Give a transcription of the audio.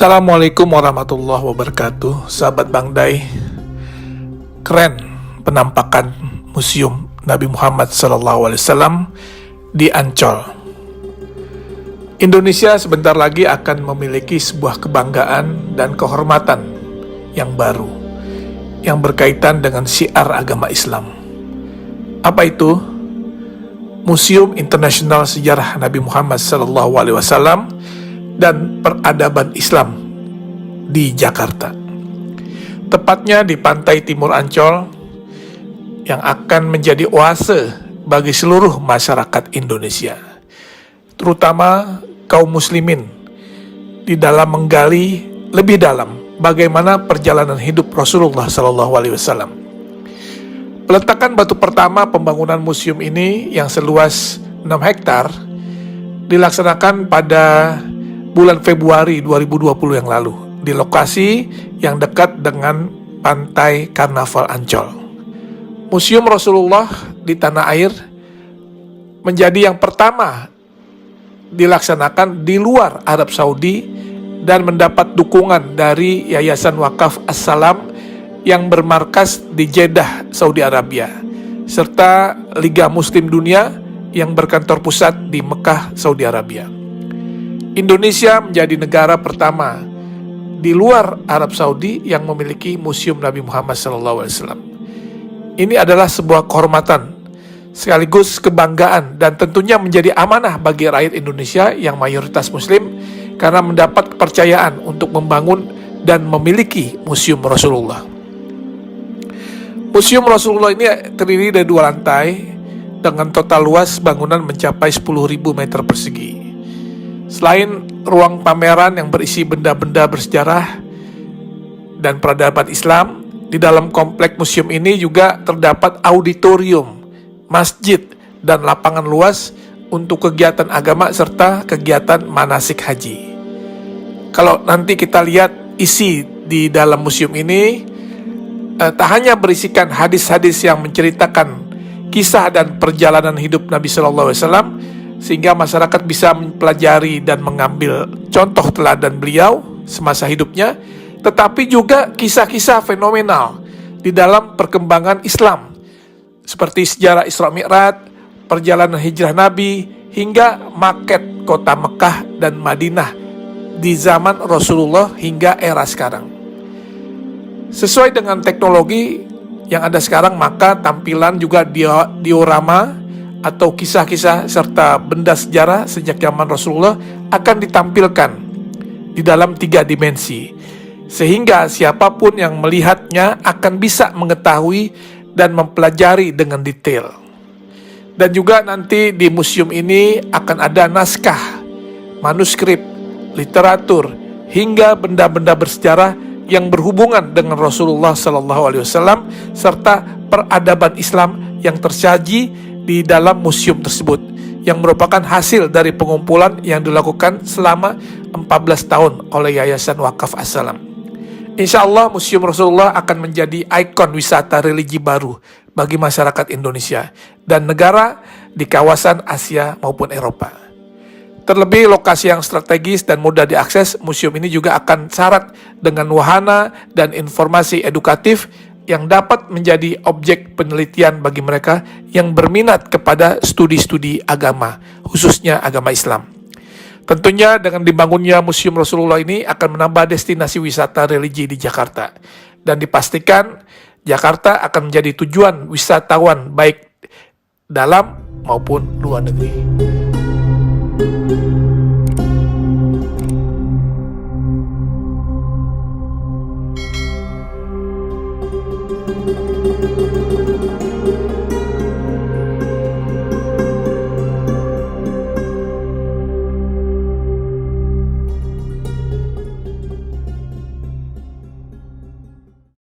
Assalamualaikum warahmatullahi wabarakatuh. Sahabat Bang Dai, keren penampakan Museum Nabi Muhammad SAW di Ancol. Indonesia sebentar lagi akan memiliki sebuah kebanggaan dan kehormatan yang baru yang berkaitan dengan syiar agama Islam. Apa itu? Museum Internasional Sejarah Nabi Muhammad SAW dan Peradaban Islam di Jakarta, tepatnya di pantai timur Ancol, yang akan menjadi oase bagi seluruh masyarakat Indonesia, terutama kaum muslimin, di dalam menggali lebih dalam bagaimana perjalanan hidup Rasulullah SAW. Peletakan batu pertama pembangunan museum ini yang seluas 6 hektar dilaksanakan pada bulan Februari 2020 yang lalu di lokasi yang dekat dengan Pantai Karnaval Ancol. Museum Rasulullah di tanah air menjadi yang pertama dilaksanakan di luar Arab Saudi dan mendapat dukungan dari Yayasan Wakaf As-Salam yang bermarkas di Jeddah, Saudi Arabia, serta Liga Muslim Dunia yang berkantor pusat di Mekah, Saudi Arabia. Indonesia menjadi negara pertama di luar Arab Saudi yang memiliki Museum Nabi Muhammad SAW. Ini adalah sebuah kehormatan sekaligus kebanggaan dan tentunya menjadi amanah bagi rakyat Indonesia yang mayoritas Muslim karena mendapat kepercayaan untuk membangun dan memiliki Museum Rasulullah. Museum Rasulullah ini terdiri dari 2 lantai dengan total luas bangunan mencapai 10.000 meter persegi. Selain ruang pameran yang berisi benda-benda bersejarah dan peradaban Islam, di dalam komplek museum ini juga terdapat auditorium, masjid, dan lapangan luas untuk kegiatan agama serta kegiatan manasik haji. Kalau nanti kita lihat isi di dalam museum ini, tak hanya berisikan hadis-hadis yang menceritakan kisah dan perjalanan hidup Nabi SAW, sehingga masyarakat bisa mempelajari dan mengambil contoh teladan beliau semasa hidupnya, tetapi juga kisah-kisah fenomenal di dalam perkembangan Islam, seperti sejarah Isra Mi'raj, perjalanan hijrah Nabi, hingga maket kota Mekah dan Madinah di zaman Rasulullah hingga era sekarang. Sesuai dengan teknologi yang ada sekarang, maka tampilan juga diorama atau kisah-kisah serta benda sejarah sejak zaman Rasulullah akan ditampilkan di dalam 3 dimensi, sehingga siapapun yang melihatnya akan bisa mengetahui dan mempelajari dengan detail. Dan juga nanti di museum ini akan ada naskah, manuskrip, literatur, hingga benda-benda bersejarah yang berhubungan dengan Rasulullah SAW serta peradaban Islam yang tersaji di dalam museum tersebut, yang merupakan hasil dari pengumpulan yang dilakukan selama 14 tahun oleh Yayasan Wakaf As-Salam. Insya Allah Museum Rasulullah akan menjadi ikon wisata religi baru bagi masyarakat Indonesia dan negara di kawasan Asia maupun Eropa. Terlebih lokasi yang strategis dan mudah diakses, museum ini juga akan syarat dengan wahana dan informasi edukatif yang dapat menjadi objek penelitian bagi mereka yang berminat kepada studi-studi agama, khususnya agama Islam. Tentunya dengan dibangunnya Museum Rasulullah ini akan menambah destinasi wisata religi di Jakarta, dan dipastikan Jakarta akan menjadi tujuan wisatawan baik dalam maupun luar negeri.